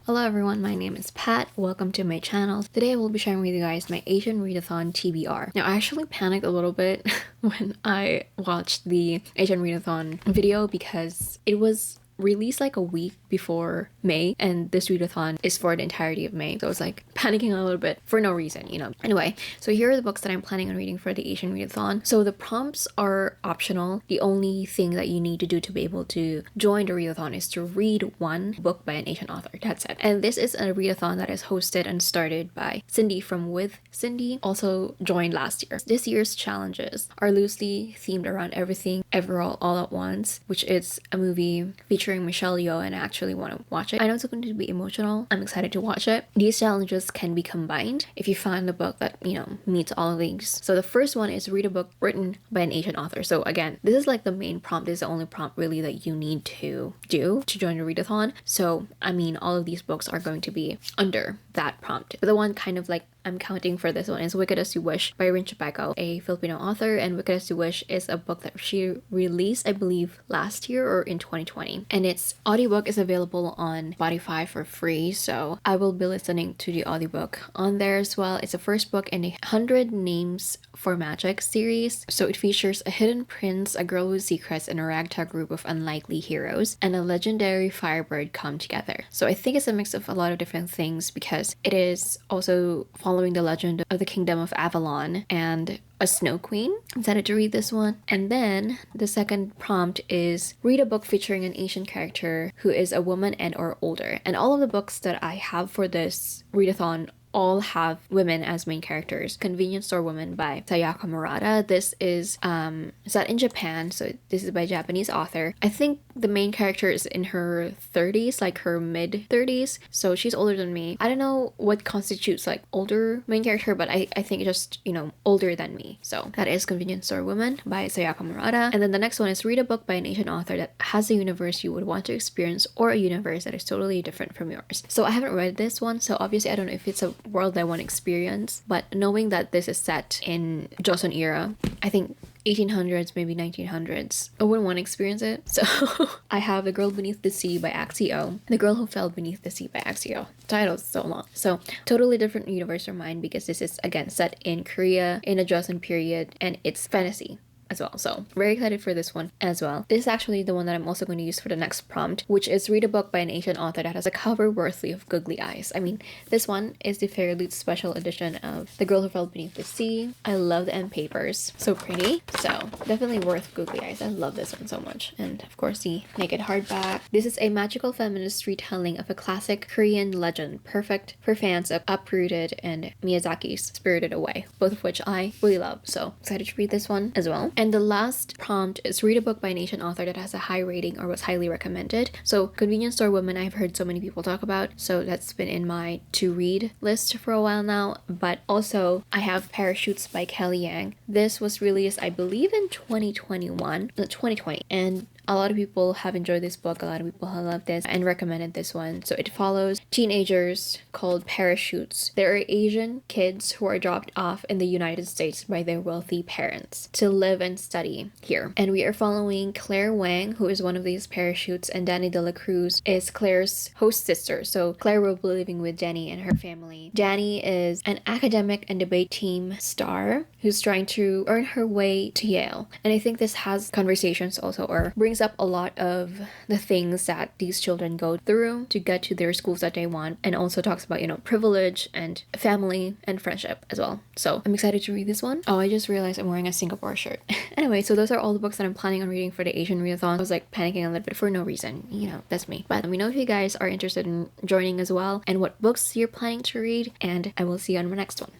Hello everyone, my name is Pat. Welcome to my channel. Today I will be sharing with you guys my Asian readathon TBR. Now I actually panicked a little bit when I watched the Asian readathon video because it was released like a week before May, and this readathon is for the entirety of May, so I was like panicking a little bit for no reason, you know. Anyway, so here are the books that I'm planning on reading for the Asian readathon. So the prompts are optional. The only thing that you need to do to be able to join the readathon is to read one book by an Asian author. That's it. And this is a readathon that is hosted and started by Cindy from With Cindy, also joined last year. This year's challenges are loosely themed around Everything Everall All at Once, which is a movie featuring Michelle Yeoh, and I actually want to watch it. I know it's going to be emotional. I'm excited to watch it. These challenges can be combined if you find a book that, you know, meets all of these. So the first one is read a book written by an Asian author. So again, this is like the main prompt. This is the only prompt really that you need to do to join the readathon. So I mean, all of these books are going to be under that prompt. But the one kind of like I'm counting for this one is Wicked As You Wish by Rin Chupeco, a Filipino author, and Wicked As You Wish is a book that she released, I believe, last year or in 2020. And its audiobook is available on Spotify for free, so I will be listening to the audiobook on there as well. It's the first book in a 100 Names for Magic series. So it features a hidden prince, a girl with secrets, and a ragtag group of unlikely heroes, and a legendary firebird come together. So I think it's a mix of a lot of different things because it is also following the legend of the Kingdom of Avalon and a Snow Queen. I'm excited to read this one. And then the second prompt is read a book featuring an Asian character who is a woman and or older. And all of the books that I have for this readathon all have women as main characters. Convenience Store Woman by Sayaka Murata. This is set in Japan, so this is by a Japanese author. I think the main character is in her 30s, like her mid 30s, so she's older than me. I don't know what constitutes like older main character, but I think just, you know, older than me. So that is Convenience Store Woman by Sayaka Murata. And then the next one is read a book by an Asian author that has a universe you would want to experience or a universe that is totally different from yours. So I haven't read this one, so obviously I don't know if it's a world I want to experience, but knowing that this is set in Joseon era, I think 1800s, maybe 1900s, I wouldn't want to experience it. So I have The Girl Beneath the Sea by 𝐁𝐸𝐤𝐬, The Girl Who Fell Beneath the Sea by 𝐁𝐸𝐤𝐬. Title is so long. So totally different universe from mine because this is again set in Korea in a Joseon period, and it's fantasy as well. So very excited for this one as well. This is actually the one that I'm also going to use for the next prompt, which is read a book by an Asian author that has a cover worthy of googly eyes. I mean, this one is the Fairy special edition of The Girl Who Fell Beneath the Sea. I love the end papers. So pretty. So definitely worth googly eyes. I love this one so much. And of course the naked hardback. This is a magical feminist retelling of a classic Korean legend, perfect for fans of Uprooted and Miyazaki's Spirited Away, both of which I really love. So excited to read this one as well. And the last prompt is read a book by an Asian author that has a high rating or was highly recommended. So Convenience Store Woman, I've heard so many people talk about, so that's been in my to read list for a while now. But also I have Parachutes by Kelly Yang. This was released, I believe, in 2020, and a lot of people have enjoyed this book. A lot of people have loved this and recommended this one. So it follows teenagers called Parachutes. They are Asian kids who are dropped off in the United States by their wealthy parents to live and study here. And we are following Claire Wang, who is one of these parachutes, and Danny De La Cruz is Claire's host sister. So Claire will be living with Danny and her family. Danny is an academic and debate team star who's trying to earn her way to Yale. And I think this has conversations also, or brings up a lot of the things that these children go through to get to their schools that they want, and also talks about, you know, privilege and family and friendship as well. So I'm excited to read this one. Oh, I just realized I'm wearing a Singapore shirt. Anyway, so those are all the books that I'm planning on reading for the Asian readathon. I was like panicking a little bit for no reason, you know, that's me. But let me know if you guys are interested in joining as well and what books you're planning to read, and I will see you on my next one.